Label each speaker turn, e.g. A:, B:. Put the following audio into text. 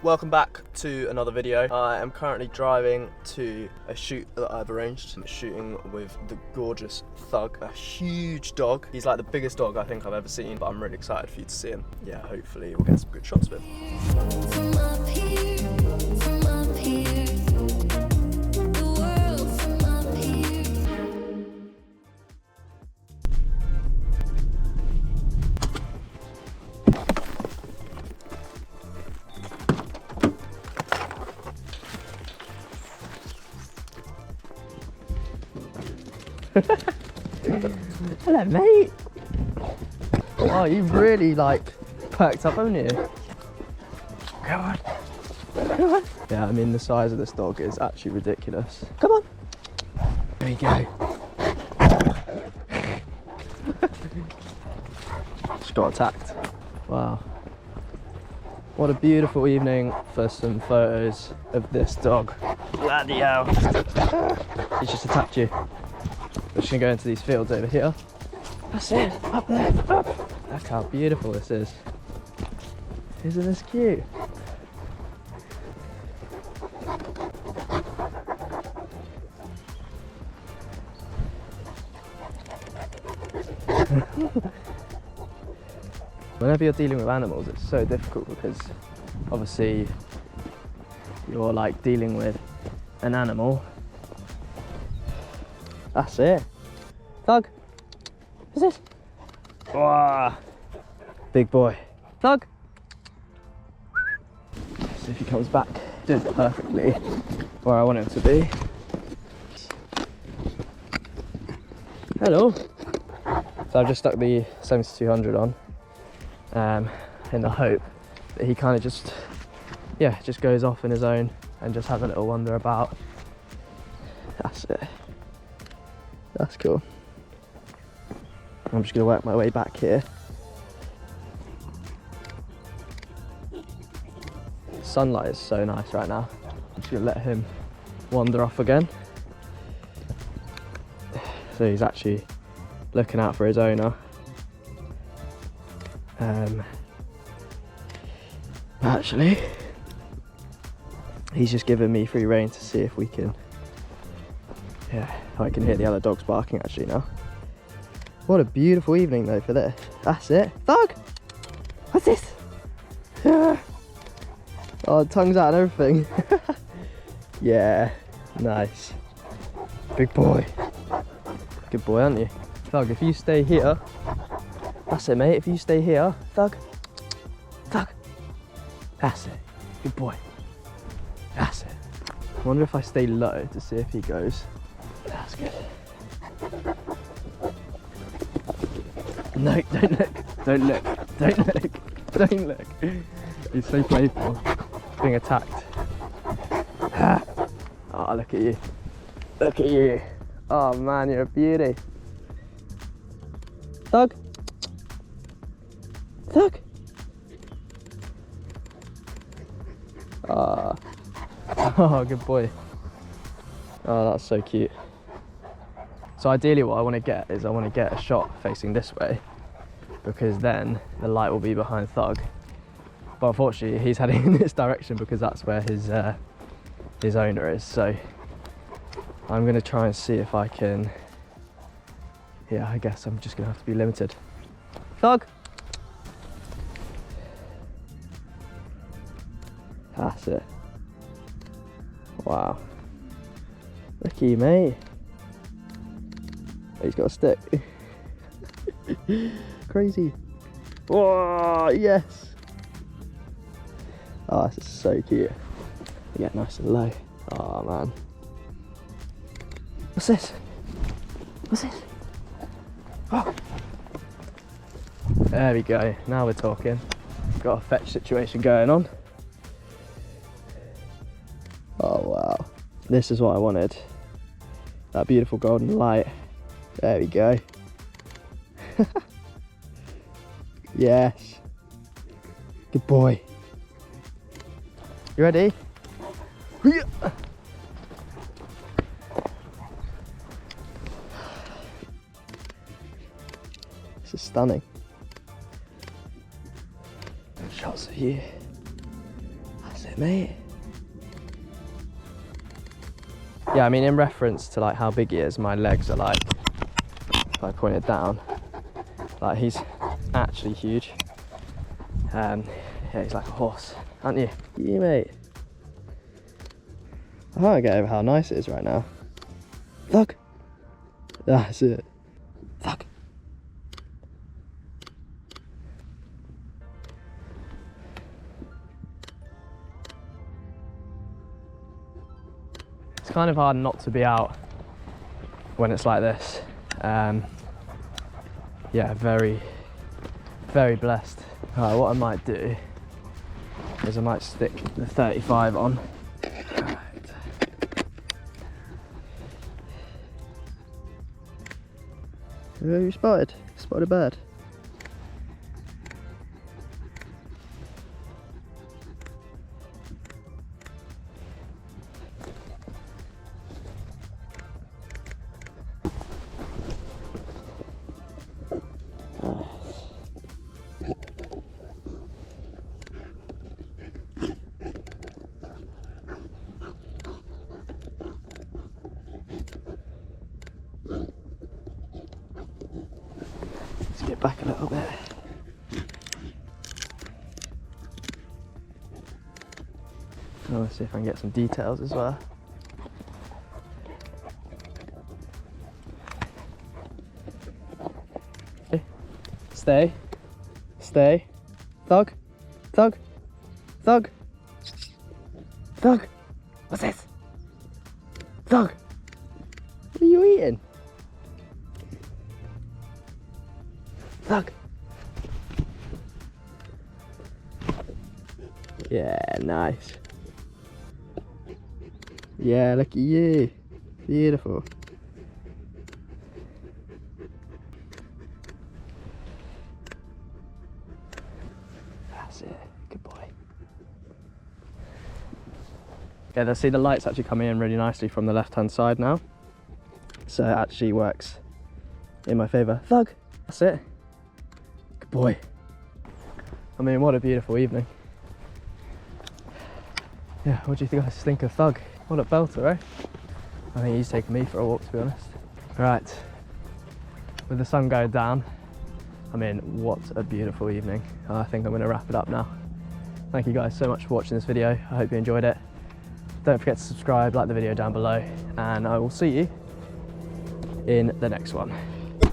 A: Welcome back to another video. I am currently driving to a shoot that I've arranged. I'm shooting with the gorgeous Thug, a huge dog. He's like the biggest dog I think I've ever seen, but I'm really excited for you to see him. Yeah, hopefully we'll get some good shots of him.
B: Hello, mate. Oh, you've really like perked up, haven't you? Come on. Come on. Yeah, I mean the size of this dog is actually ridiculous. Come on. There you go. Just got attacked. Wow. What a beautiful evening for some photos of this dog. Bloody hell. He's just attacked you. We're just gonna go into these fields over here. That's it, up there, up. Look how beautiful this is. Isn't this cute? Whenever you're dealing with animals, it's so difficult because obviously you're like dealing with an animal. That's it. Thug. What's this? Wow. Big boy. Thug. See if he comes back. Did it perfectly where I want him to be. Hello. So I've just stuck the 7200 on in the hope that he kind of just goes off in his own and just has a little wander about. That's it. That's cool. I'm just going to work my way back here. Sunlight is so nice right now. I'm just going to let him wander off again. So he's actually looking out for his owner. Actually, he's just giving me free rein to see if we can. Yeah, I can hear the other dogs barking actually now. What a beautiful evening though for this. That's it. Thug! What's this? Oh, tongue's out and everything. Yeah, nice. Big boy. Good boy, aren't you? Thug, if you stay here. That's it, mate. If you stay here. Thug. Thug. That's it. Good boy. That's it. I wonder if I stay low to see if he goes. That's good. No, don't look. Don't look. Don't look. Don't look. He's so playful. Being attacked. Oh, look at you. Look at you. Oh man, you're a beauty. Thug. Thug. Oh, good boy. Oh, that's so cute. So ideally what I want to get is I want to get a shot facing this way because then the light will be behind Thug. But unfortunately he's heading in this direction because that's where his owner is. So I'm going to try and see if I can, yeah, I guess I'm just going to have to be limited. Thug! That's it. Wow. Look at you, mate. He's got a stick. Crazy. Whoa, yes. Oh, this is so cute. You get nice and low. Oh man. What's this? What's this? Oh. There we go. Now we're talking. Got a fetch situation going on. Oh wow. This is what I wanted. That beautiful golden light. There we go. Yes. Good boy. You ready? This is stunning. Shots of you. That's it, mate. Yeah, I mean, in reference to like how big he is, my legs are like, if I point it down, like he's actually huge. Yeah, he's like a horse, aren't you? Yeah, mate. I can't get over how nice it is right now. Look. That's it. Fuck. It's kind of hard not to be out when it's like this. Yeah, very, very blessed. Alright, what I might do is I might stick the 35 on. Right. You spotted a bird. Let's get back a little bit. Let's see if I can get some details as well. Stay. Stay. Thug. Thug. Thug. Thug. What's this? Thug. What are you eating? Thug. Yeah, nice. Yeah, look at you. Beautiful. That's it. Good boy. Yeah, let's see the light's actually coming in really nicely from the left-hand side now. So it actually works in my favour. Thug. That's it. Good boy. I mean, what a beautiful evening. Yeah, what do you guys think of Thug? What a belter, eh? I think he's taking me for a walk, to be honest. Right, with the sun going down, I mean, what a beautiful evening. I think I'm going to wrap it up now. Thank you guys so much for watching this video. I hope you enjoyed it. Don't forget to subscribe, like the video down below, and I will see you in the next one.